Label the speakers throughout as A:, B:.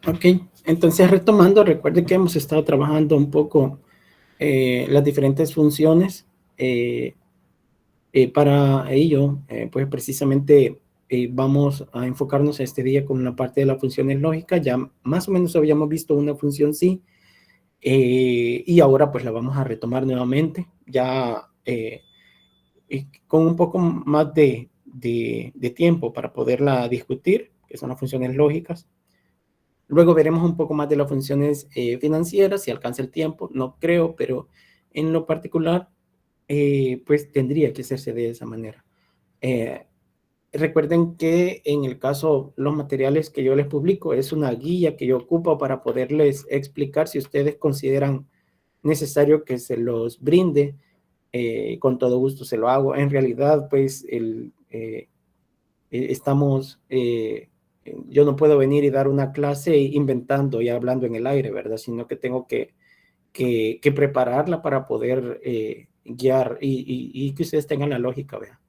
A: Ok, entonces retomando, recuerde que hemos estado trabajando un poco las diferentes funciones. Para ello, pues precisamente vamos a enfocarnos este día con una parte de las funciones lógicas. Ya más o menos habíamos visto una función sí, y ahora pues la vamos a retomar nuevamente, ya con un poco más de tiempo para poderla discutir, que son las funciones lógicas. Luego veremos un poco más de las funciones financieras, si alcanza el tiempo, no creo, pero en lo particular, pues tendría que hacerse de esa manera. Eh, Recuerden que en el caso, los materiales que yo les publico es una guía que yo ocupo para poderles explicar si ustedes consideran necesario que se los brinde. Con todo gusto se lo hago. En realidad, pues, estamos, yo no puedo venir y dar una clase inventando y hablando en el aire, ¿verdad? Sino que tengo que prepararla para poder guiar y que ustedes tengan la lógica, ¿verdad?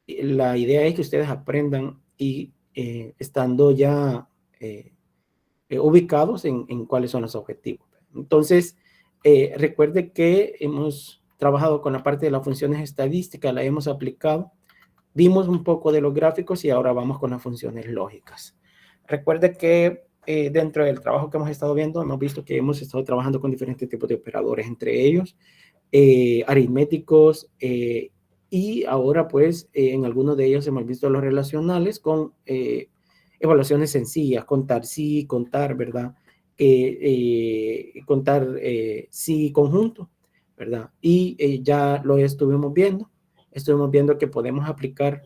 A: La idea es que ustedes aprendan y estando ya ubicados en cuáles son los objetivos. Entonces, recuerde que hemos trabajado con la parte de las funciones estadísticas, la hemos aplicado, vimos un poco de los gráficos y ahora vamos con las funciones lógicas. Recuerde que dentro del trabajo que hemos estado viendo, hemos visto que hemos estado trabajando con diferentes tipos de operadores, entre ellos aritméticos, y ahora pues en algunos de ellos hemos visto los relacionales con evaluaciones sencillas, contar sí, contar, ¿verdad? Contar sí conjunto, ¿verdad? Y ya lo estuvimos viendo que podemos aplicar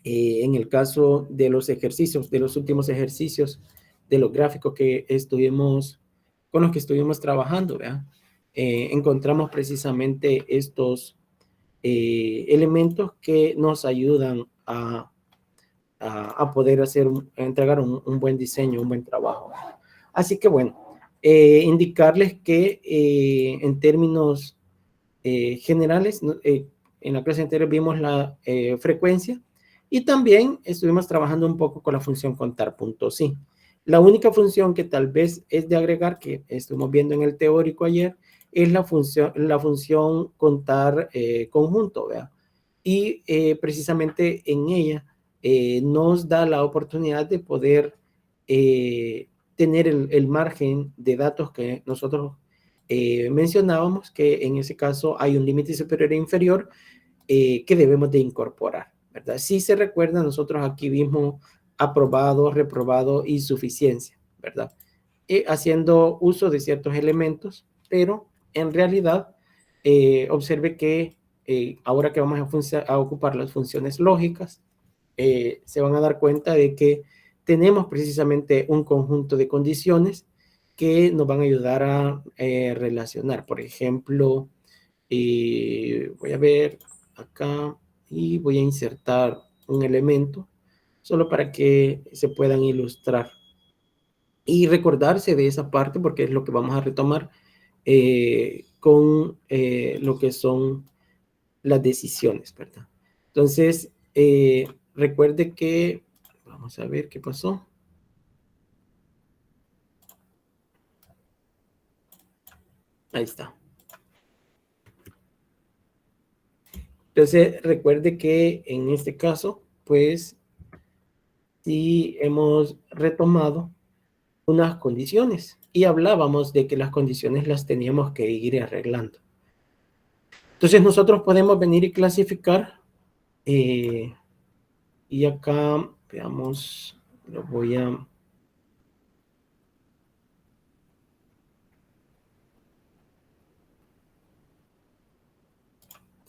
A: en el caso de los ejercicios, de los últimos ejercicios, de los gráficos que estuvimos, con los que estuvimos trabajando, ¿verdad? Encontramos precisamente estos elementos que nos ayudan a poder entregar un buen diseño, un buen trabajo. Así que bueno, indicarles que en términos generales, en la clase anterior vimos la frecuencia y también estuvimos trabajando un poco con la función contar puntos sí. La única función que tal vez es de agregar, que estuvimos viendo en el teórico ayer, es la función contar conjunto, ¿verdad? Y precisamente en ella nos da la oportunidad de poder tener el margen de datos que nosotros mencionábamos, que en ese caso hay un límite superior e inferior que debemos de incorporar, ¿verdad? Si se recuerda, nosotros aquí vimos aprobado, reprobado y suficiencia, ¿verdad? Haciendo uso de ciertos elementos, pero en realidad observe que ahora que vamos a ocupar las funciones lógicas, se van a dar cuenta de que tenemos precisamente un conjunto de condiciones que nos van a ayudar a relacionar. Por ejemplo, voy a ver acá y voy a insertar un elemento solo para que se puedan ilustrar y recordarse de esa parte porque es lo que vamos a retomar con lo que son las decisiones, ¿verdad? Entonces, recuerde que, vamos a ver qué pasó. Ahí está. Entonces, recuerde que en este caso, pues, sí hemos retomado unas condiciones y hablábamos de que las condiciones las teníamos que ir arreglando. Entonces, nosotros podemos venir y clasificar y acá, veamos, lo voy a...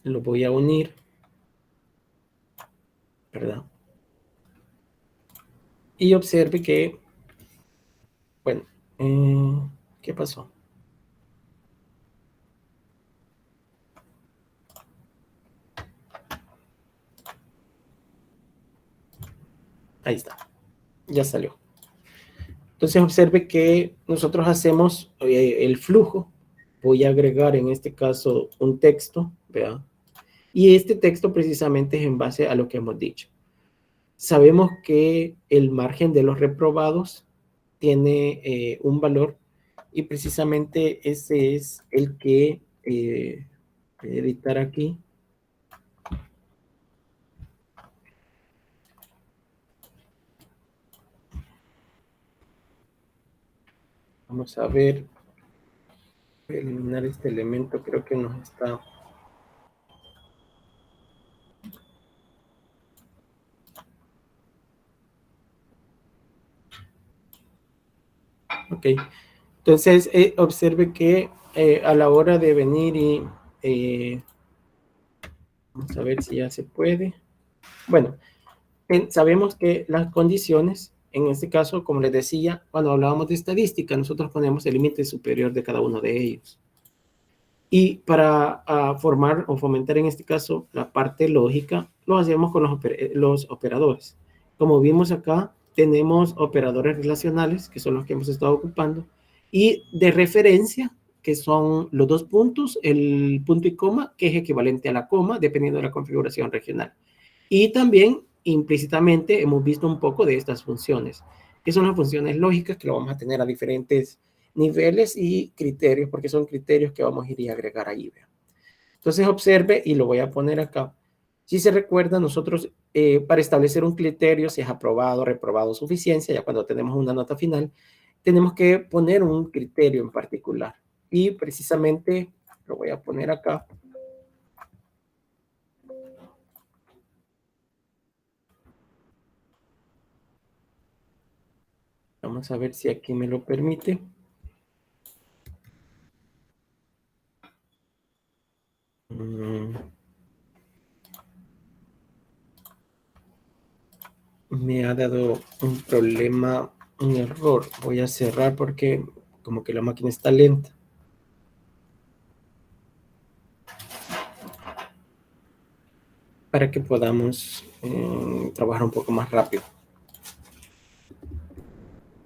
A: Lo voy a unir, ¿verdad? Y observe que, bueno, ¿qué pasó? Ahí está, ya salió. Entonces observe que nosotros hacemos el flujo. Voy a agregar en este caso un texto, ¿verdad? Y este texto precisamente es en base a lo que hemos dicho. Sabemos que el margen de los reprobados tiene un valor y precisamente ese es el que voy a editar aquí. Vamos a ver, voy a eliminar este elemento, creo que nos está... Ok, entonces observe que a la hora de venir y... vamos a ver si ya se puede. Bueno, sabemos que las condiciones, en este caso, como les decía, cuando hablábamos de estadística, nosotros ponemos el límite superior de cada uno de ellos. Y para formar o fomentar en este caso la parte lógica, lo hacemos con los operadores. Como vimos acá, tenemos operadores relacionales, que son los que hemos estado ocupando, y de referencia, que son los dos puntos, el punto y coma, que es equivalente a la coma, dependiendo de la configuración regional. Y también implícitamente hemos visto un poco de estas funciones, que son las funciones lógicas que lo vamos a tener a diferentes niveles y criterios, porque son criterios que vamos a ir a agregar ahí. ¿Vean? Entonces observe y lo voy a poner acá. Si se recuerda, nosotros para establecer un criterio, si es aprobado, reprobado, suficiencia, ya cuando tenemos una nota final, tenemos que poner un criterio en particular. Y precisamente lo voy a poner acá. Vamos a ver si aquí me lo permite. Me ha dado un problema, un error. Voy a cerrar porque como que la máquina está lenta. Para que podamos trabajar un poco más rápido.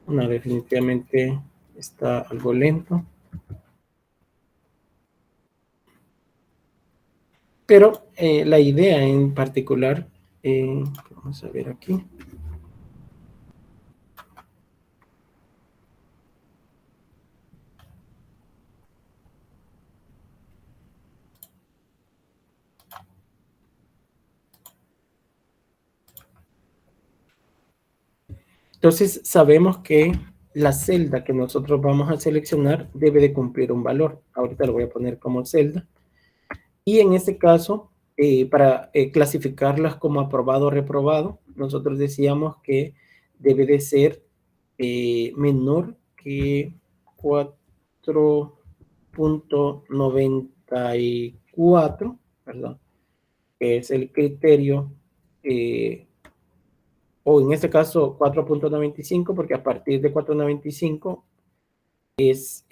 A: No, definitivamente está algo lento. Pero la idea en particular, vamos a ver aquí. Entonces sabemos que la celda que nosotros vamos a seleccionar debe de cumplir un valor. Ahorita lo voy a poner como celda. Y en este caso, para clasificarlas como aprobado o reprobado, nosotros decíamos que debe de ser menor que 4.94, perdón, que es el criterio, o en este caso 4.95, porque a partir de 4.95 es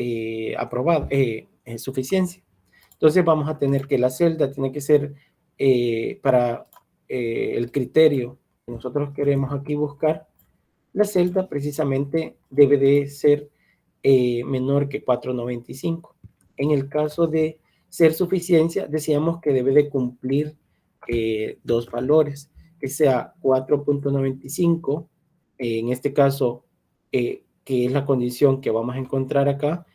A: aprobado, es suficiencia. Entonces vamos a tener que la celda tiene que ser para el criterio que nosotros queremos aquí buscar. La celda precisamente debe de ser menor que 4.95. En el caso de ser suficiencia, decíamos que debe de cumplir dos valores, que sea 4.95, en este caso, que es la condición que vamos a encontrar acá,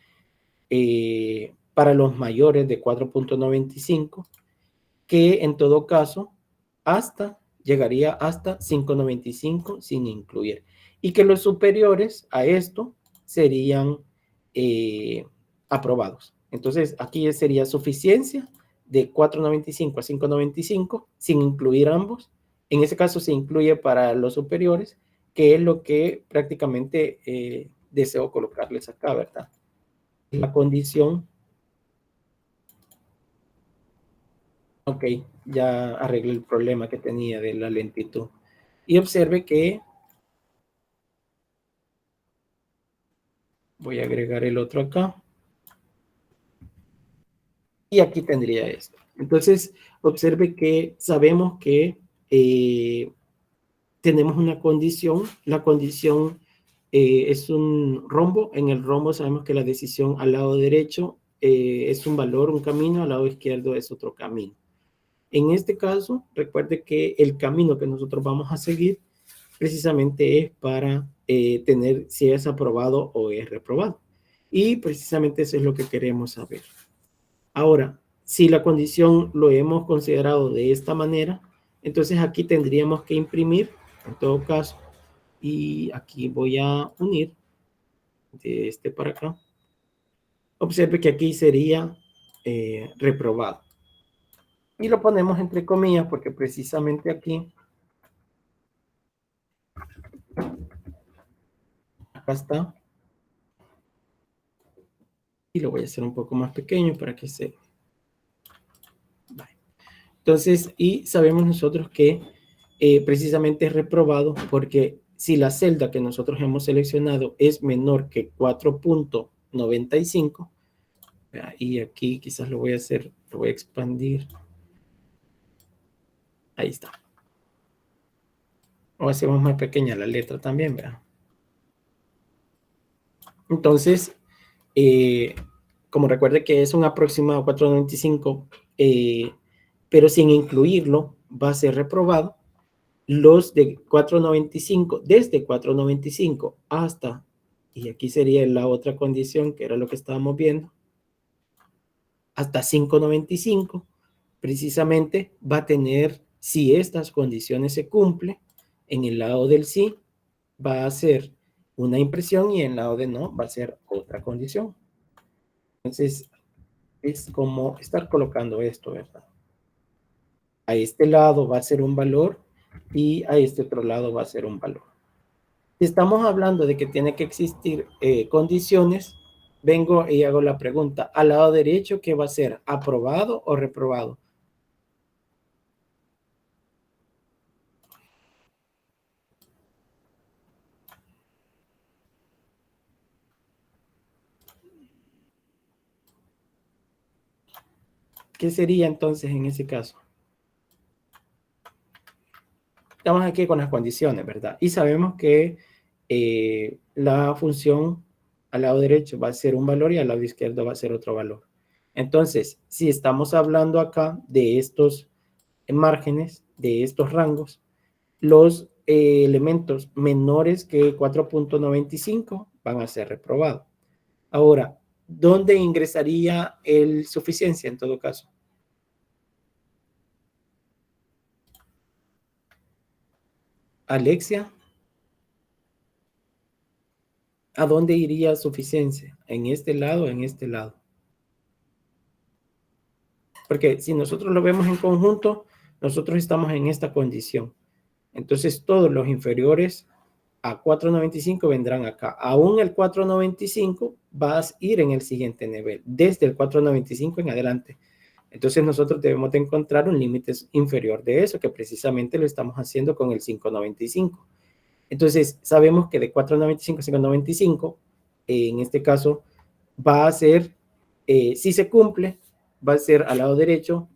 A: para los mayores de 4.95, que en todo caso llegaría hasta 5.95 sin incluir. Y que los superiores a esto serían aprobados. Entonces aquí sería suficiencia de 4.95 a 5.95 sin incluir ambos. En ese caso se incluye para los superiores, que es lo que prácticamente deseo colocarles acá, ¿verdad? La condición. Ok, ya arreglé el problema que tenía de la lentitud. Y observe que voy a agregar el otro acá. Y aquí tendría esto. Entonces, observe que sabemos que tenemos una condición. La condición es un rombo. En el rombo sabemos que la decisión al lado derecho es un valor, un camino, al lado izquierdo es otro camino. En este caso, recuerde que el camino que nosotros vamos a seguir precisamente es para tener si es aprobado o es reprobado. Y precisamente eso es lo que queremos saber. Ahora, si la condición lo hemos considerado de esta manera, entonces aquí tendríamos que imprimir, en todo caso, y aquí voy a unir de este para acá. Observe que aquí sería reprobado. Y lo ponemos entre comillas porque precisamente aquí, acá está. Y lo voy a hacer un poco más pequeño para que se... Vale. Entonces, y sabemos nosotros que precisamente es reprobado porque si la celda que nosotros hemos seleccionado es menor que 4.95, y aquí quizás lo voy a hacer, lo voy a expandir. Ahí está. O hacemos más pequeña la letra también, ¿verdad? Entonces, como recuerde que es un aproximado 4.95, pero sin incluirlo, va a ser reprobado. Los de 4.95, desde 4.95 hasta, y aquí sería la otra condición, que era lo que estábamos viendo, hasta 5.95, precisamente va a tener, si estas condiciones se cumplen, en el lado del sí va a ser una impresión y en el lado de no va a ser otra condición. Entonces, es como estar colocando esto, ¿verdad? A este lado va a ser un valor y a este otro lado va a ser un valor. Si estamos hablando de que tiene que existir condiciones, vengo y hago la pregunta, al lado derecho, ¿qué va a ser? ¿Aprobado o reprobado? ¿Qué sería entonces en ese caso? Estamos aquí con las condiciones, ¿verdad? Y sabemos que la función al lado derecho va a ser un valor y al lado izquierdo va a ser otro valor. Entonces, si estamos hablando acá de estos márgenes, de estos rangos, los elementos menores que 4.95 van a ser reprobados. Ahora, ¿dónde ingresaría el suficiencia en todo caso? Alexia, ¿a dónde iría suficiencia? ¿En este lado o en este lado? Porque si nosotros lo vemos en conjunto, nosotros estamos en esta condición. Entonces, todos los inferiores a 4.95 vendrán acá. Aún el 4.95 va a ir en el siguiente nivel, desde el 4.95 en adelante. Entonces, nosotros debemos de encontrar un límite inferior de eso, que precisamente lo estamos haciendo con el 5.95. Entonces, sabemos que de 4.95 a 5.95, en este caso, va a ser, si se cumple, va a ser al lado derecho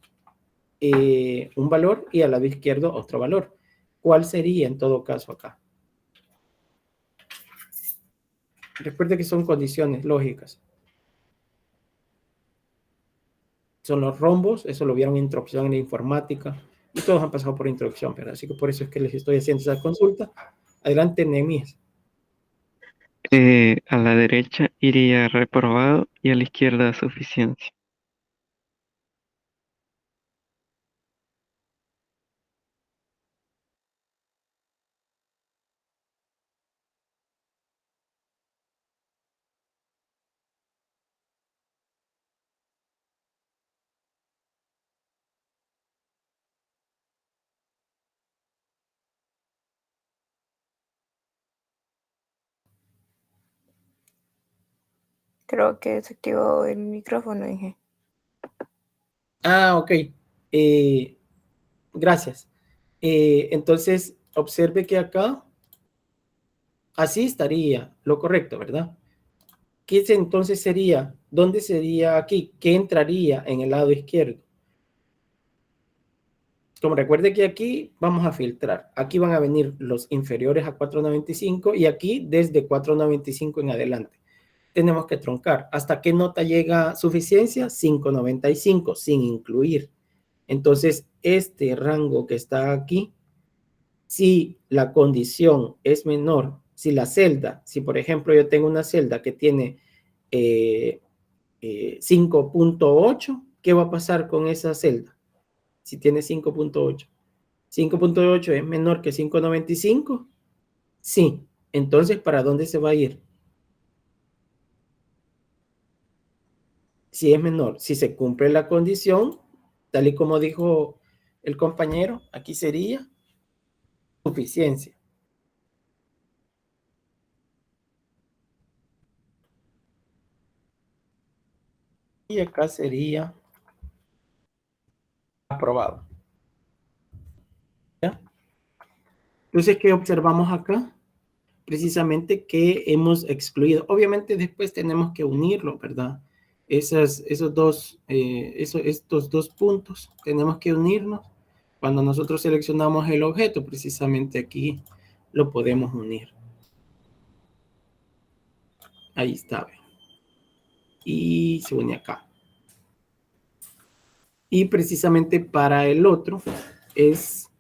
A: un valor y al lado izquierdo otro valor. ¿Cuál sería en todo caso acá? Recuerde que son condiciones lógicas. Son los rombos, eso lo vieron en introducción en la informática, y todos han pasado por introducción, ¿verdad? Así que por eso es que les estoy haciendo esa consulta. Adelante, Nemis.
B: A la derecha iría reprobado y a la izquierda suficiencia.
C: Creo que se activó el micrófono, dije.
A: Ah, ok. Gracias. Entonces, observe que acá, así estaría lo correcto, ¿verdad? ¿Qué entonces sería? ¿Dónde sería aquí? ¿Qué entraría en el lado izquierdo? Como recuerde que aquí vamos a filtrar. Aquí van a venir los inferiores a 4.95 y aquí desde 4.95 en adelante. Tenemos que truncar. ¿Hasta qué nota llega suficiencia? 5.95 sin incluir. Entonces, este rango que está aquí Si la condición es menor, si la celda, si por ejemplo yo tengo una celda que tiene 5.8, ¿qué va a pasar con esa celda? Si tiene 5.8. 5.8 es menor que 5.95. Sí. Entonces, ¿para dónde se va a ir? Si es menor, si se cumple la condición, tal y como dijo el compañero, aquí sería suficiencia. Y acá sería aprobado. ¿Ya? Entonces, ¿qué observamos acá? Precisamente que hemos excluido. Obviamente después tenemos que unirlo, ¿verdad? Estos dos puntos tenemos que unirnos. Cuando nosotros seleccionamos el objeto, precisamente aquí lo podemos unir. Ahí está. Y se une acá. Y precisamente para el otro es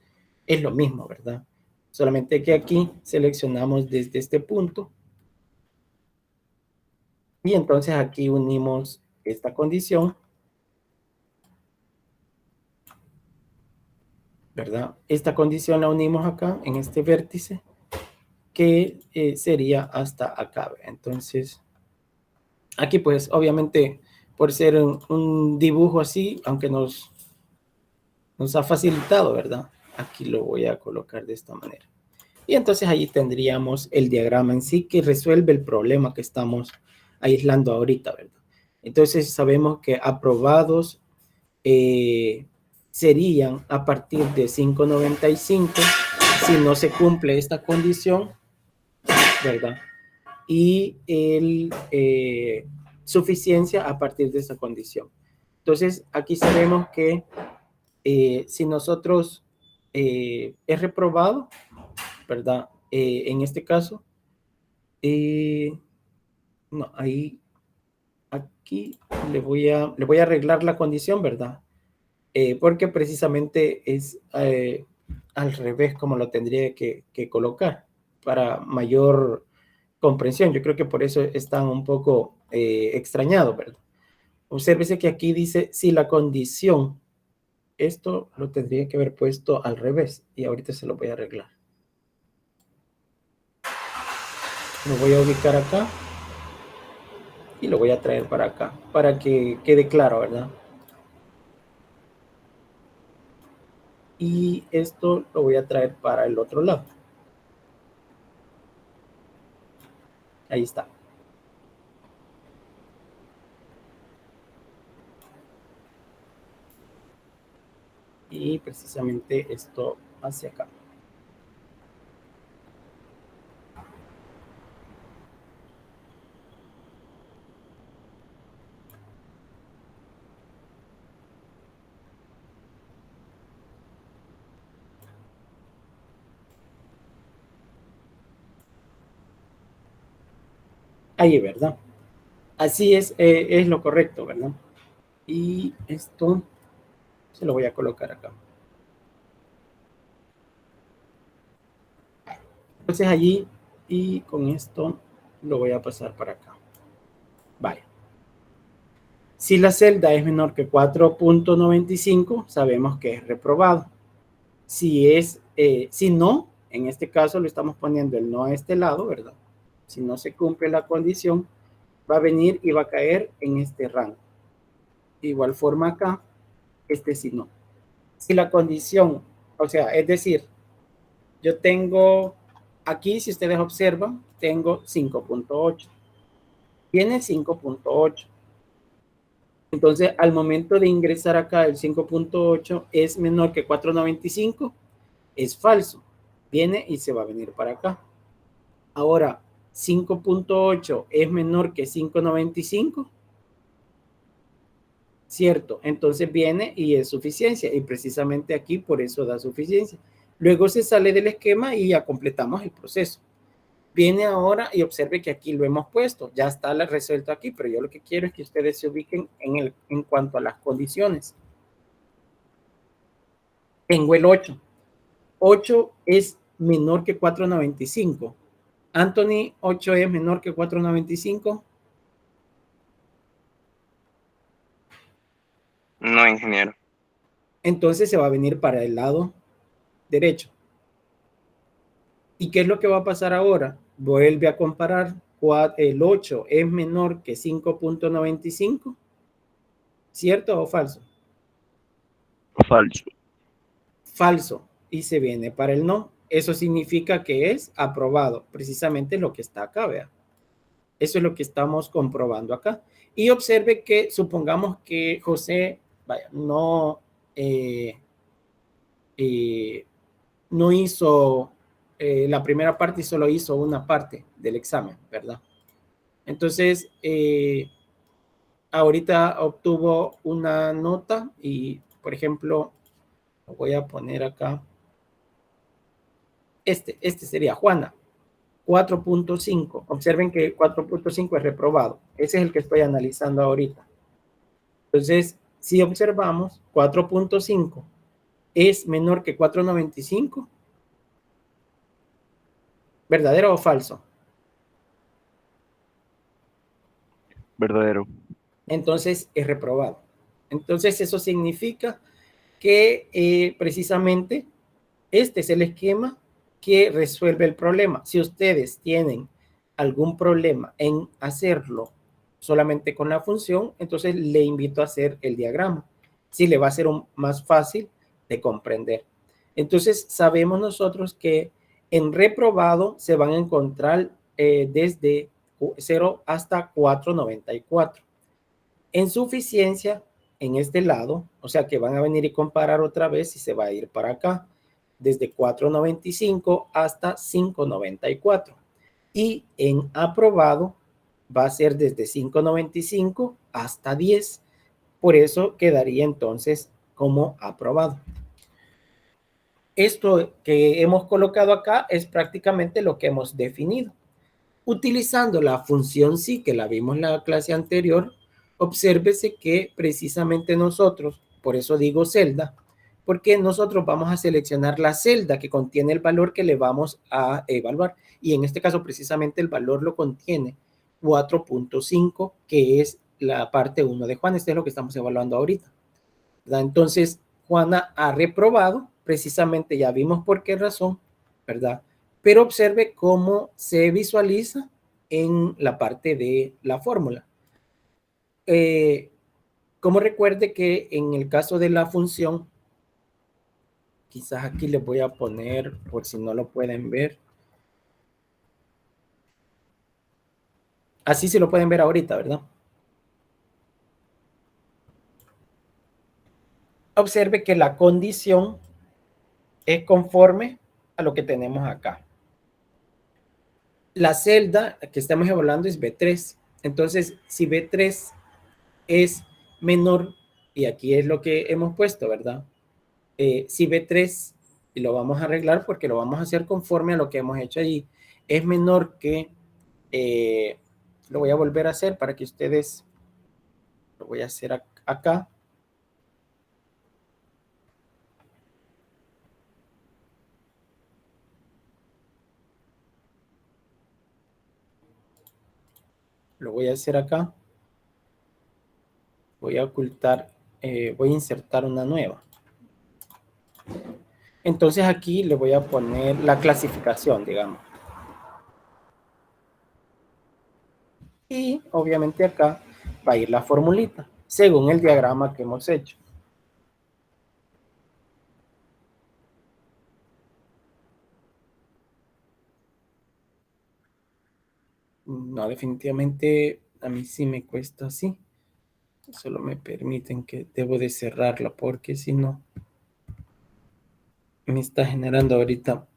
A: lo mismo, ¿verdad? Solamente que aquí seleccionamos desde este punto. Y entonces aquí unimos esta condición, ¿verdad? Esta condición la unimos acá en este vértice, que sería hasta acá. Entonces, aquí pues obviamente por ser un dibujo así, aunque nos ha facilitado, ¿verdad? Aquí lo voy a colocar de esta manera. Y entonces allí tendríamos el diagrama en sí que resuelve el problema que estamos aislando ahorita, ¿verdad? Entonces sabemos que aprobados serían a partir de 5.95 si no se cumple esta condición, ¿verdad? Y suficiencia a partir de esta condición. Entonces aquí sabemos que si nosotros es reprobado, ¿verdad? En este caso, no, ahí, aquí le voy a arreglar la condición, ¿verdad? Porque precisamente es al revés como lo tendría que colocar para mayor comprensión. Yo creo que por eso están un poco extrañados, ¿verdad? Obsérvese que aquí dice si la condición, esto lo tendría que haber puesto al revés y ahorita se lo voy a arreglar. Lo voy a ubicar acá y lo voy a traer para acá para que quede claro, ¿verdad? Y esto lo voy a traer para el otro lado. Ahí está. Y precisamente esto hacia acá. Ahí, ¿verdad? Así es lo correcto, ¿verdad? Y esto se lo voy a colocar acá. Entonces allí, y con esto lo voy a pasar para acá. Vale. Si la celda es menor que 4.95, sabemos que es reprobado. Si no, en este caso le estamos poniendo el no a este lado, ¿verdad? Si no se cumple la condición, va a venir y va a caer en este rango. De igual forma acá, si no. Si la condición, o sea, es decir, yo tengo aquí, si ustedes observan, tengo 5.8. Tiene 5.8. Entonces, al momento de ingresar acá, el 5.8 es menor que 4.95, es falso. Viene y se va a venir para acá. Ahora, 5.8 es menor que 5.95. Cierto, entonces viene y es suficiencia y precisamente aquí por eso da suficiencia. Luego se sale del esquema y ya completamos el proceso. Viene ahora y observe que aquí lo hemos puesto, ya está resuelto aquí, pero yo lo que quiero es que ustedes se ubiquen en cuanto a las condiciones. Tengo el 8. 8 es menor que 495. Anthony, 8 es menor que 495.
D: No, ingeniero.
A: Entonces se va a venir para el lado derecho. ¿Y qué es lo que va a pasar ahora? Vuelve a comparar. El 8 es menor que 5.95. ¿Cierto o falso?
D: Falso.
A: Falso. Y se viene para el no. Eso significa que es aprobado. Precisamente lo que está acá, vea. Eso es lo que estamos comprobando acá. Y observe que supongamos que José, vaya, no hizo la primera parte y solo hizo una parte del examen, ¿verdad? Entonces, ahorita obtuvo una nota y, por ejemplo, lo voy a poner acá. Este sería Juana, 4.5. Observen que 4.5 es reprobado. Ese es el que estoy analizando ahorita. Entonces, si observamos, 4.5 es menor que 4.95. ¿Verdadero o falso?
D: Verdadero.
A: Entonces es reprobado. Entonces eso significa que precisamente este es el esquema que resuelve el problema. Si ustedes tienen algún problema en hacerlo solamente con la función, entonces le invito a hacer el diagrama. Sí, le va a ser más fácil de comprender. Entonces sabemos nosotros que en reprobado se van a encontrar desde 0 hasta 4.94. En suficiencia, en este lado, o sea que van a venir y comparar otra vez y se va a ir para acá, desde 4.95 hasta 5.94. Y en aprobado va a ser desde 5.95 hasta 10. Por eso quedaría entonces como aprobado. Esto que hemos colocado acá es prácticamente lo que hemos definido. Utilizando la función sí, que la vimos en la clase anterior, obsérvese que precisamente nosotros, por eso digo celda, porque nosotros vamos a seleccionar la celda que contiene el valor que le vamos a evaluar. Y en este caso, precisamente el valor lo contiene 4.5, que es la parte 1 de Juana. Este es lo que estamos evaluando ahorita, ¿verdad? Entonces, Juana ha reprobado, precisamente ya vimos por qué razón, ¿verdad? Pero observe cómo se visualiza en la parte de la fórmula. Como recuerde que en el caso de la función, quizás aquí les voy a poner, por si no lo pueden ver. Así se lo pueden ver ahorita, ¿verdad? Observe que la condición es conforme a lo que tenemos acá. La celda que estamos evaluando es B3. Entonces, si B3 es menor, y aquí es lo que hemos puesto, ¿verdad? Si B3, y lo vamos a arreglar porque lo vamos a hacer conforme a lo que hemos hecho allí, es menor que, lo voy a volver a hacer para que ustedes, lo voy a hacer acá. Lo voy a hacer acá. Voy a ocultar, voy a insertar una nueva. Entonces aquí le voy a poner la clasificación, digamos. Y obviamente acá va a ir la formulita, según el diagrama que hemos hecho. No, definitivamente a mí sí me cuesta así. Solo me permiten que debo de cerrarla porque si no me está generando ahorita,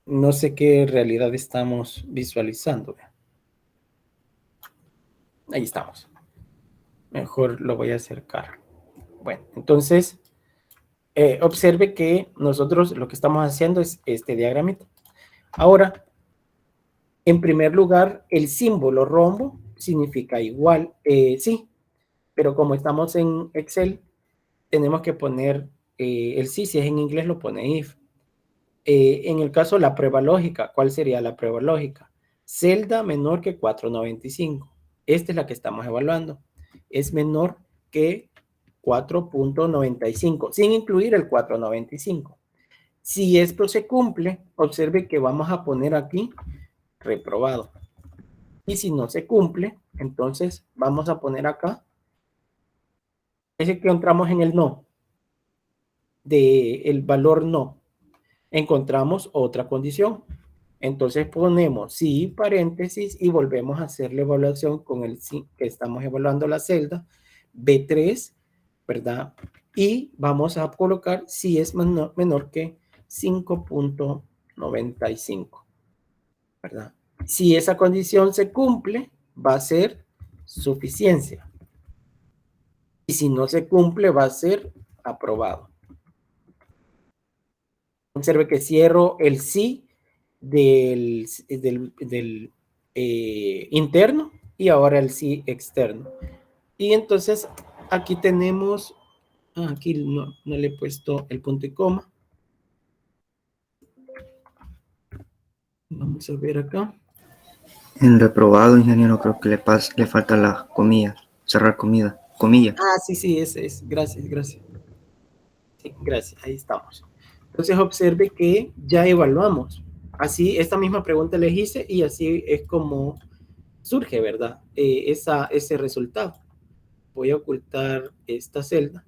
A: no sé qué realidad estamos visualizando. Ahí estamos. Mejor lo voy a acercar. Bueno, entonces observe que nosotros lo que estamos haciendo es este diagramita. Ahora, en primer lugar, el símbolo rombo significa igual, sí, pero como estamos en Excel, tenemos que poner el sí, si es en inglés lo pone if. En el caso de la prueba lógica, ¿cuál sería la prueba lógica? Celda menor que 4.95. Esta es la que estamos evaluando. Es menor que 4.95, sin incluir el 4.95. Si esto se cumple, observe que vamos a poner aquí reprobado. Y si no se cumple, entonces vamos a poner acá, ese que encontramos en el no, del valor no, encontramos otra condición. Entonces ponemos sí, paréntesis, y volvemos a hacer la evaluación con el sí, que estamos evaluando la celda, B3, ¿verdad? Y vamos a colocar si es menor que 5.95, ¿verdad? Si esa condición se cumple, va a ser suficiencia. Y si no se cumple, va a ser aprobado. Observe que cierro el sí del interno y ahora el sí externo. Y entonces aquí tenemos, aquí no le he puesto el punto y coma. Vamos a ver acá.
D: En reprobado, ingeniero, creo que le falta la comilla, cerrar comilla.
A: Sí, ese es. Gracias. Sí, gracias, ahí estamos. Entonces observe que ya evaluamos. Así, esta misma pregunta les hice y así es como surge, ¿verdad? Ese resultado. Voy a ocultar esta celda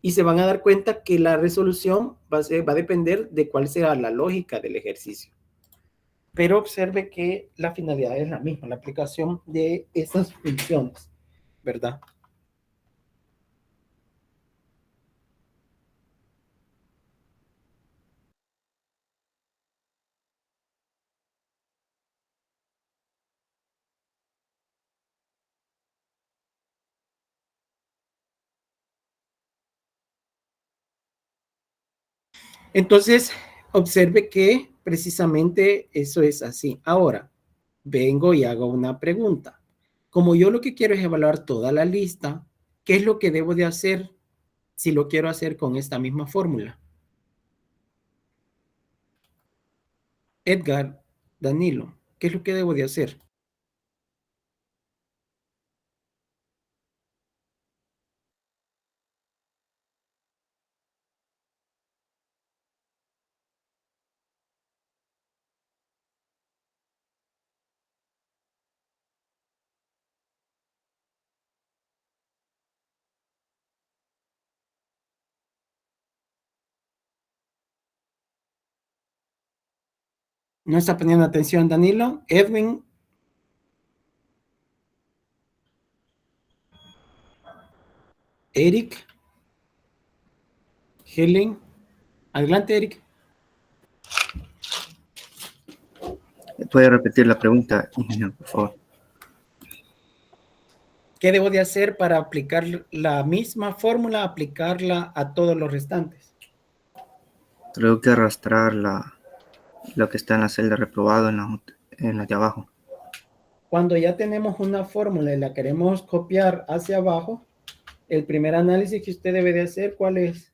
A: y se van a dar cuenta que la resolución va a depender de cuál sea la lógica del ejercicio. Pero observe que la finalidad es la misma, la aplicación de esas funciones, ¿verdad? Entonces, observe que precisamente eso es así. Ahora, vengo y hago una pregunta. Como yo lo que quiero es evaluar toda la lista, ¿qué es lo que debo de hacer si lo quiero hacer con esta misma fórmula? Edgar, Danilo, ¿qué es lo que debo de hacer? ¿No está poniendo atención, Danilo? Edwin. Eric. Helen. Adelante, Eric.
D: ¿Puede repetir la pregunta, ingeniero, por favor?
A: ¿Qué debo de hacer para aplicar la misma fórmula, aplicarla a todos los restantes?
D: Creo que arrastrar lo que está en la celda reprobado en la de abajo.
A: Cuando ya tenemos una fórmula y la queremos copiar hacia abajo, el primer análisis que usted debe de hacer, ¿cuál es?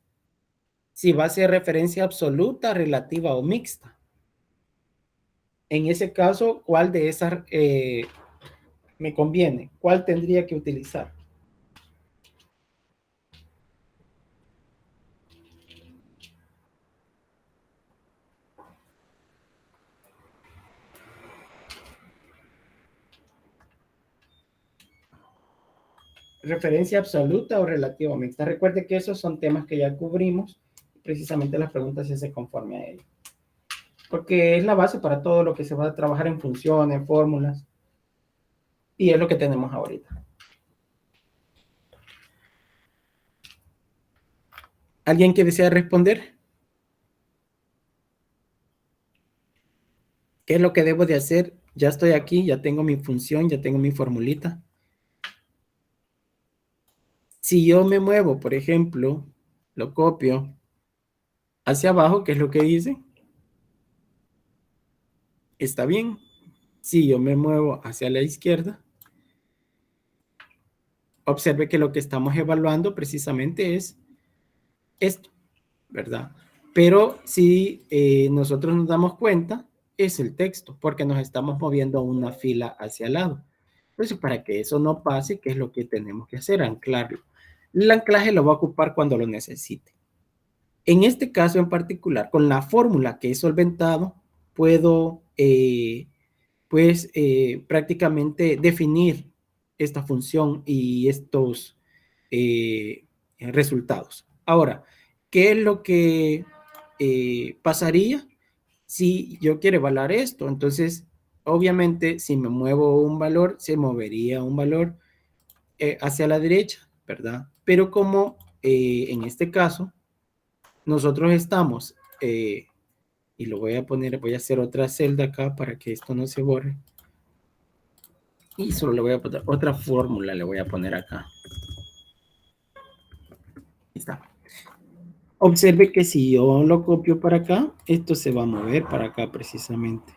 A: Si va a ser referencia absoluta, relativa o mixta. En ese caso, ¿cuál de esas me conviene? ¿Cuál tendría que utilizar? Referencia absoluta o relativa o mixta. Recuerde que esos son temas que ya cubrimos. Precisamente las preguntas se hacen conforme a ello. Porque es la base para todo lo que se va a trabajar en funciones, fórmulas. Y es lo que tenemos ahorita. ¿Alguien que desea responder? ¿Qué es lo que debo de hacer? Ya estoy aquí, ya tengo mi función, ya tengo mi formulita. Si yo me muevo, por ejemplo, lo copio hacia abajo, ¿qué es lo que dice? Está bien. Si yo me muevo hacia la izquierda, observe que lo que estamos evaluando precisamente es esto, ¿verdad? Pero si nosotros nos damos cuenta, es el texto, porque nos estamos moviendo una fila hacia el lado. Entonces, para que eso no pase, ¿qué es lo que tenemos que hacer? Anclarlo. El anclaje lo va a ocupar cuando lo necesite. En este caso en particular, con la fórmula que he solventado, puedo prácticamente definir esta función y estos resultados. Ahora, ¿qué es lo que pasaría si yo quiero evaluar esto? Entonces, obviamente, si me muevo un valor, se movería un valor hacia la derecha, ¿verdad? Pero como en este caso, nosotros estamos, y lo voy a poner, voy a hacer otra celda acá para que esto no se borre. Y solo le voy a poner otra fórmula, le voy a poner acá. Ahí está. Observe que si yo lo copio para acá, esto se va a mover para acá precisamente.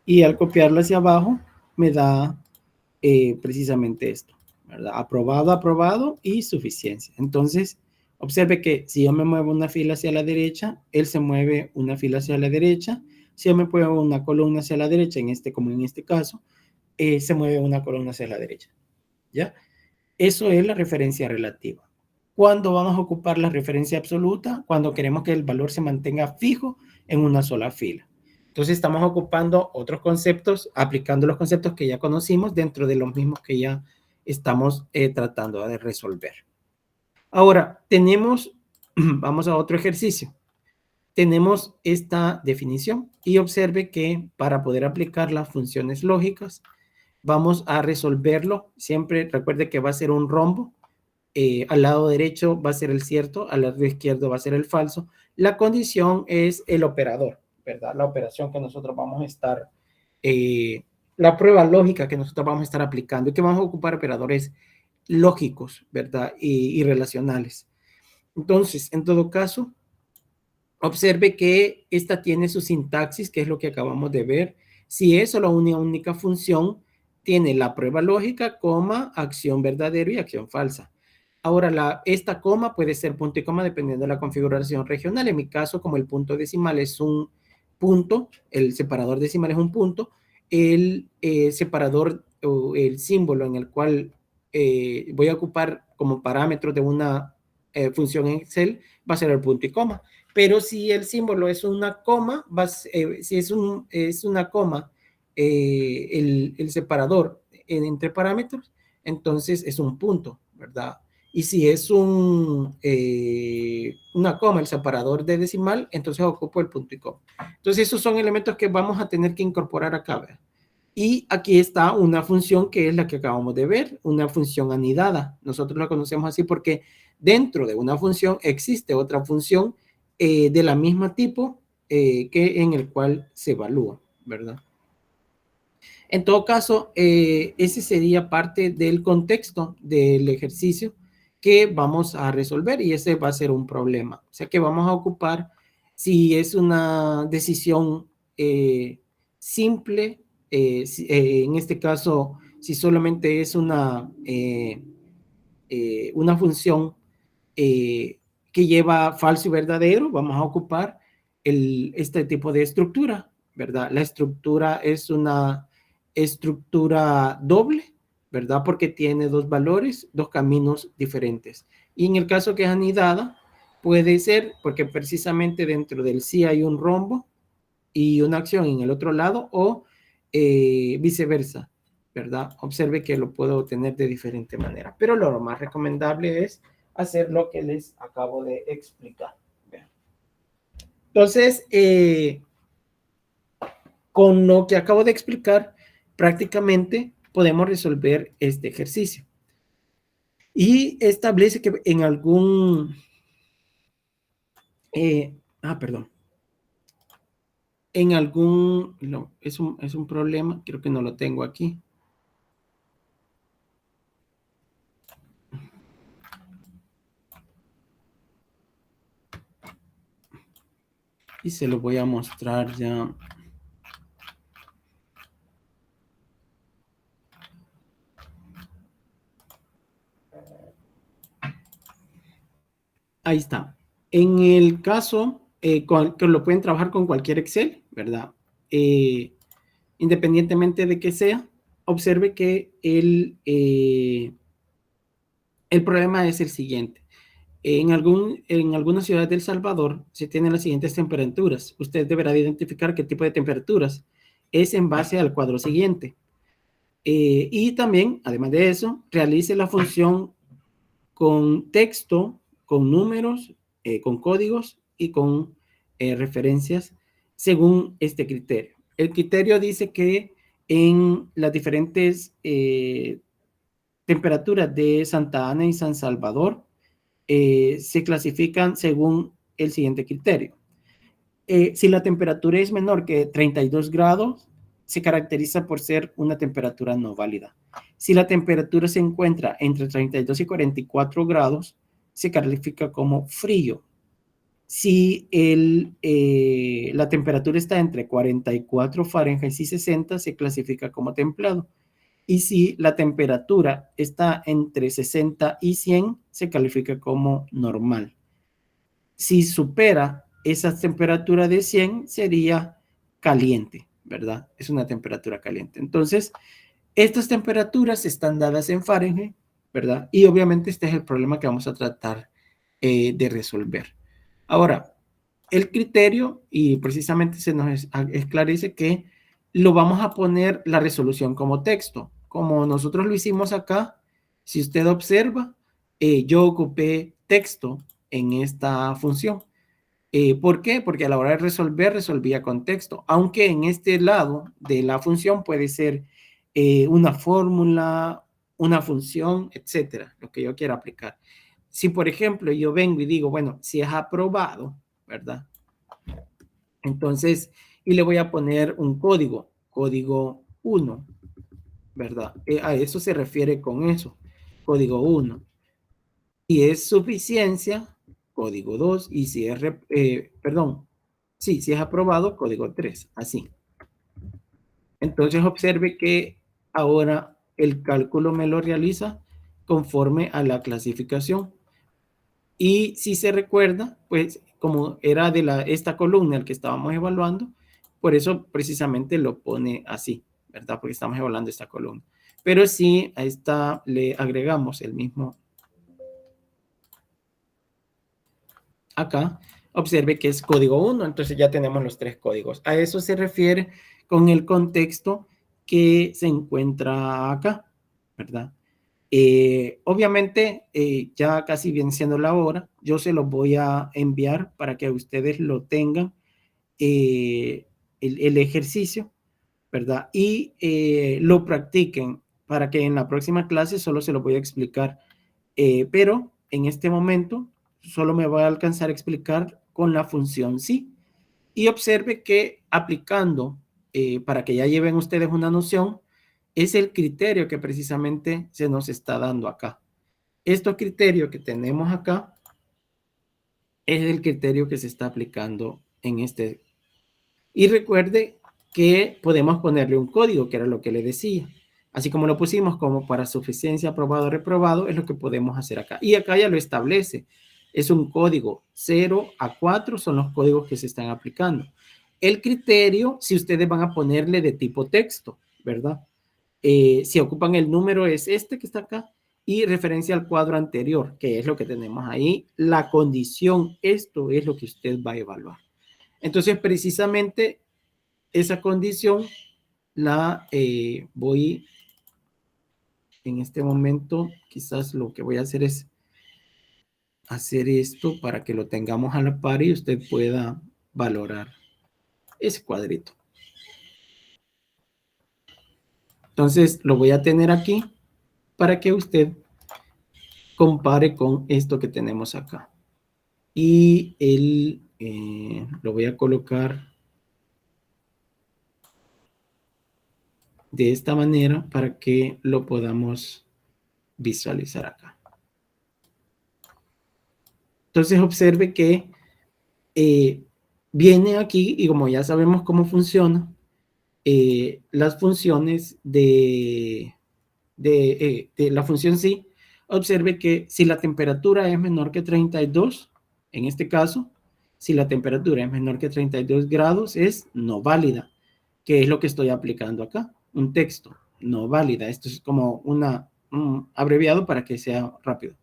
A: Y al copiarlo hacia abajo, me da precisamente esto, ¿verdad? Aprobado, aprobado y suficiencia. Entonces, observe que si yo me muevo una fila hacia la derecha, él se mueve una fila hacia la derecha. Si yo me muevo una columna hacia la derecha, como en este caso, se mueve una columna hacia la derecha, ¿ya? Eso es la referencia relativa. ¿Cuándo vamos a ocupar la referencia absoluta? Cuando queremos que el valor se mantenga fijo en una sola fila. Entonces estamos ocupando otros conceptos, aplicando los conceptos que ya conocimos dentro de los mismos que ya estamos tratando de resolver. Ahora, vamos a otro ejercicio. Tenemos esta definición y observe que para poder aplicar las funciones lógicas, vamos a resolverlo. Siempre recuerde que va a ser un rombo. Al lado derecho va a ser el cierto, al lado izquierdo va a ser el falso. La condición es el operador, ¿verdad? La operación que nosotros vamos a estar, la prueba lógica que nosotros vamos a estar aplicando y que vamos a ocupar operadores lógicos, ¿verdad? Y relacionales. Entonces, en todo caso, observe que esta tiene su sintaxis, que es lo que acabamos de ver. Si es solo una única función, tiene la prueba lógica, coma, acción verdadera y acción falsa. Ahora, esta coma puede ser punto y coma dependiendo de la configuración regional. En mi caso, como el punto decimal es un punto, el separador decimal es un punto, el separador o el símbolo en el cual voy a ocupar como parámetro de una función en Excel va a ser el punto y coma. Pero si el símbolo es una coma, si es una coma, el separador entre parámetros, entonces es un punto, ¿verdad? Y si es una coma, el separador de decimal, entonces ocupo el punto y coma. Entonces esos son elementos que vamos a tener que incorporar acá, ¿verdad? Y aquí está una función que es la que acabamos de ver, una función anidada. Nosotros la conocemos así porque dentro de una función existe otra función de la misma tipo que en el cual se evalúa, ¿verdad? En todo caso, ese sería parte del contexto del ejercicio que vamos a resolver y ese va a ser un problema. O sea que vamos a ocupar, si es una decisión simple, en este caso, si solamente es una función que lleva falso y verdadero, vamos a ocupar este tipo de estructura, ¿verdad? La estructura es una estructura doble, ¿verdad? Porque tiene dos valores, dos caminos diferentes. Y en el caso que es anidada, puede ser porque precisamente dentro del sí hay un rombo y una acción en el otro lado o viceversa, ¿verdad? Observe que lo puedo obtener de diferente manera, pero lo más recomendable es hacer lo que les acabo de explicar. Entonces, con lo que acabo de explicar, prácticamente podemos resolver este ejercicio. Y establece que en algún... perdón. En algún... No, es un problema, creo que no lo tengo aquí. Y se lo voy a mostrar ya. Ahí está. En el caso que lo pueden trabajar con cualquier Excel, ¿verdad? Independientemente de que sea, observe que el problema es el siguiente. En algunas ciudades de El Salvador se tienen las siguientes temperaturas. Usted deberá identificar qué tipo de temperaturas es en base al cuadro siguiente. Y también, además de eso, realice la función con texto, con números, con códigos y con referencias según este criterio. El criterio dice que en las diferentes temperaturas de Santa Ana y San Salvador se clasifican según el siguiente criterio. Si la temperatura es menor que 32 grados, se caracteriza por ser una temperatura no válida. Si la temperatura se encuentra entre 32 y 44 grados, se califica como frío. Si la temperatura está entre 44 Fahrenheit y 60, se clasifica como templado. Y si la temperatura está entre 60 y 100, se califica como normal. Si supera esa temperatura de 100, sería caliente, ¿verdad? Es una temperatura caliente. Entonces, estas temperaturas están dadas en Fahrenheit, ¿verdad? Y obviamente este es el problema que vamos a tratar de resolver. Ahora, el criterio, y precisamente se nos esclarece que lo vamos a poner la resolución como texto. Como nosotros lo hicimos acá, si usted observa, yo ocupé texto en esta función. ¿Por qué? Porque a la hora de resolver, resolvía con texto, aunque en este lado de la función puede ser una fórmula, una función, etcétera, lo que yo quiera aplicar. Si, por ejemplo, yo vengo y digo, bueno, si es aprobado, ¿verdad? Entonces, y le voy a poner un código 1, ¿verdad? A eso se refiere con eso, código 1. Si es suficiencia, código 2, y si es, si es aprobado, código 3, así. Entonces observe que ahora el cálculo me lo realiza conforme a la clasificación. Y si se recuerda, pues como era de esta columna el que estábamos evaluando, por eso precisamente lo pone así, ¿verdad? Porque estamos evaluando esta columna. Pero si a esta le agregamos el mismo acá, observe que es código 1, entonces ya tenemos los 3 códigos. A eso se refiere con el contexto que se encuentra acá, ¿verdad? Obviamente, ya casi viene siendo la hora, yo se los voy a enviar para que ustedes lo tengan, el ejercicio, ¿verdad? Y lo practiquen para que en la próxima clase solo se lo voy a explicar, pero en este momento solo me voy a alcanzar a explicar con la función sí. Y observe que aplicando, para que ya lleven ustedes una noción, es el criterio que precisamente se nos está dando acá. Este criterio que tenemos acá es el criterio que se está aplicando en este. Y recuerde que podemos ponerle un código, que era lo que le decía. Así como lo pusimos como para suficiencia, aprobado, reprobado, es lo que podemos hacer acá. Y acá ya lo establece. Es un código 0 a 4 son los códigos que se están aplicando. El criterio, si ustedes van a ponerle de tipo texto, ¿verdad? Si ocupan el número es este que está acá y referencia al cuadro anterior, que es lo que tenemos ahí. La condición, esto es lo que usted va a evaluar. Entonces, precisamente esa condición la voy en este momento, quizás lo que voy a hacer es hacer esto para que lo tengamos a la par y usted pueda valorar ese cuadrito. Entonces, lo voy a tener aquí para que usted compare con esto que tenemos acá. Y lo voy a colocar de esta manera para que lo podamos visualizar acá. Entonces observe que viene aquí y como ya sabemos cómo funciona, las funciones de la función sí, observe que si la temperatura es menor que 32, en este caso, si la temperatura es menor que 32 grados, es no válida, que es lo que estoy aplicando acá, un texto, no válida. Esto es como un abreviado para que sea rápido.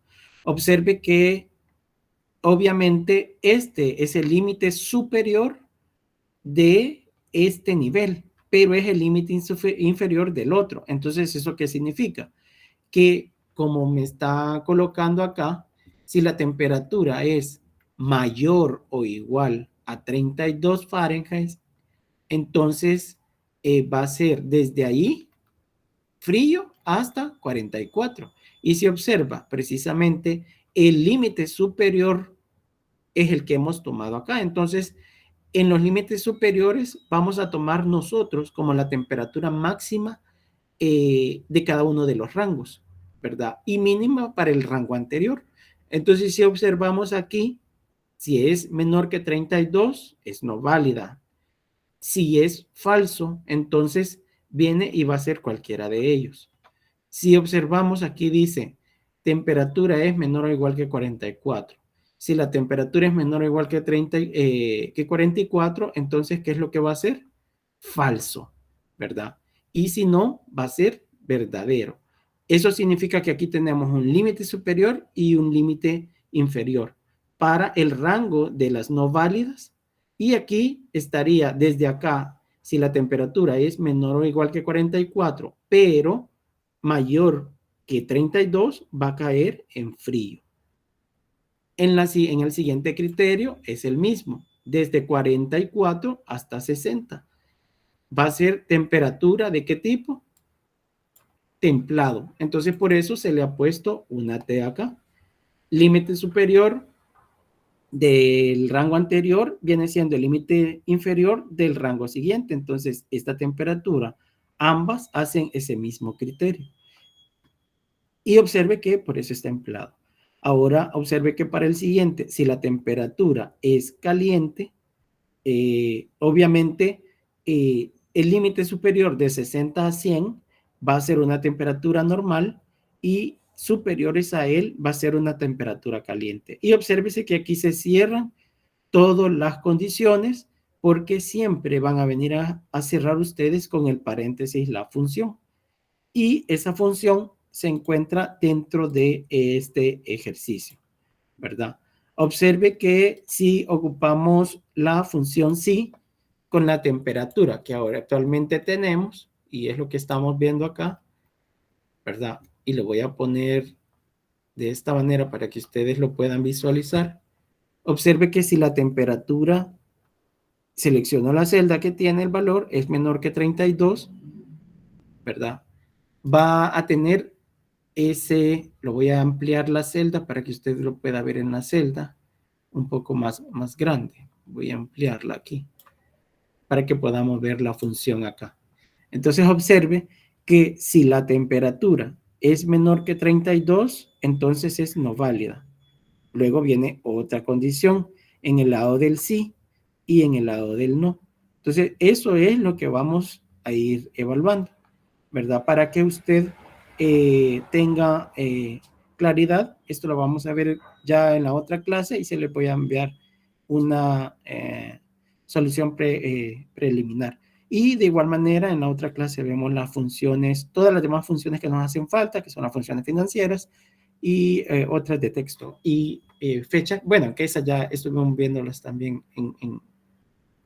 A: Observe que obviamente este es el límite superior de este nivel, pero es el límite inferior del otro. Entonces, ¿eso qué significa? Que como me está colocando acá, si la temperatura es mayor o igual a 32 Fahrenheit, entonces va a ser desde ahí frío hasta 44. Y si observa precisamente el límite superior es el que hemos tomado acá. Entonces, en los límites superiores vamos a tomar nosotros como la temperatura máxima de cada uno de los rangos, ¿verdad? Y mínima para el rango anterior. Entonces, si observamos aquí, si es menor que 32, es no válida. Si es falso, entonces viene y va a ser cualquiera de ellos. Si observamos aquí dice, temperatura es menor o igual que 44. Si la temperatura es menor o igual que 44, entonces, ¿qué es lo que va a ser? Falso, ¿verdad? Y si no, va a ser verdadero. Eso significa que aquí tenemos un límite superior y un límite inferior para el rango de las no válidas. Y aquí estaría desde acá, si la temperatura es menor o igual que 44, pero mayor que 32, va a caer en frío. En el siguiente criterio es el mismo, desde 44 hasta 60. Va a ser temperatura ¿de qué tipo? Templado. Entonces, por eso se le ha puesto una T acá. Límite superior del rango anterior viene siendo el límite inferior del rango siguiente. Entonces, esta temperatura, ambas hacen ese mismo criterio. Y observe que por eso está templado. Ahora observe que para el siguiente, si la temperatura es caliente, obviamente el límite superior de 60 a 100 va a ser una temperatura normal y superiores a él va a ser una temperatura caliente. Y obsérvese que aquí se cierran todas las condiciones porque siempre van a venir a cerrar ustedes con el paréntesis la función. Y esa función se encuentra dentro de este ejercicio, ¿verdad? Observe que si ocupamos la función sí con la temperatura que ahora actualmente tenemos, y es lo que estamos viendo acá, ¿verdad? Y lo voy a poner de esta manera para que ustedes lo puedan visualizar. Observe que si la temperatura, selecciono la celda que tiene el valor, es menor que 32, ¿verdad? Va a tener lo voy a ampliar la celda para que usted lo pueda ver en la celda un poco más grande. Voy a ampliarla aquí para que podamos ver la función acá. Entonces observe que si la temperatura es menor que 32, entonces es no válida. Luego viene otra condición en el lado del sí y en el lado del no. Entonces eso es lo que vamos a ir evaluando, ¿verdad? Para que usted tenga claridad. Esto lo vamos a ver ya en la otra clase y se le voy a enviar una solución preliminar. Y de igual manera, en la otra clase vemos las funciones, todas las demás funciones que nos hacen falta, que son las funciones financieras y otras de texto. Y fecha, bueno, que esas ya estuvimos viéndolas también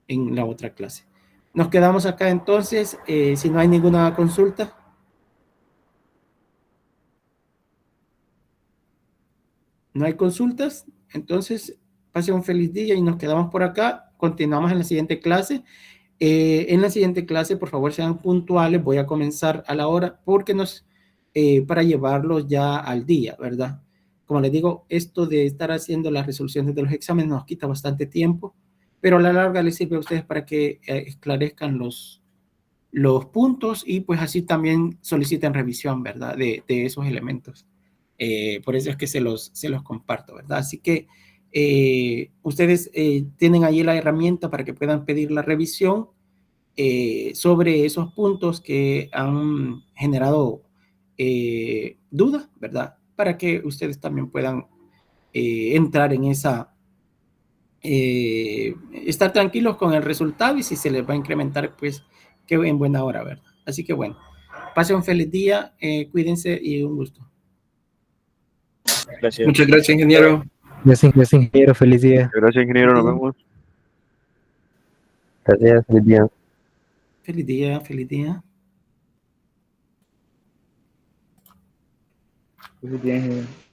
A: en la otra clase. Nos quedamos acá entonces, si no hay ninguna consulta. No hay consultas, entonces pase un feliz día y nos quedamos por acá. Continuamos en la siguiente clase. En la siguiente clase, por favor, sean puntuales. Voy a comenzar a la hora porque para llevarlos ya al día, ¿verdad? Como les digo, esto de estar haciendo las resoluciones de los exámenes nos quita bastante tiempo, pero a la larga les sirve a ustedes para que esclarezcan los puntos y pues así también soliciten revisión, ¿verdad? De esos elementos. Por eso es que se los comparto, ¿verdad? Así que ustedes tienen ahí la herramienta para que puedan pedir la revisión sobre esos puntos que han generado duda, ¿verdad? Para que ustedes también puedan entrar en estar tranquilos con el resultado y si se les va a incrementar, pues que en buena hora, ¿verdad? Así que bueno, pasen un feliz día, cuídense y un gusto.
E: Gracias.
F: Muchas gracias, ingeniero.
G: Gracias, ingeniero. Feliz día.
E: Gracias, ingeniero. Nos vemos.
H: Gracias, feliz día.
A: Feliz día, feliz día.
I: Feliz día, ingeniero.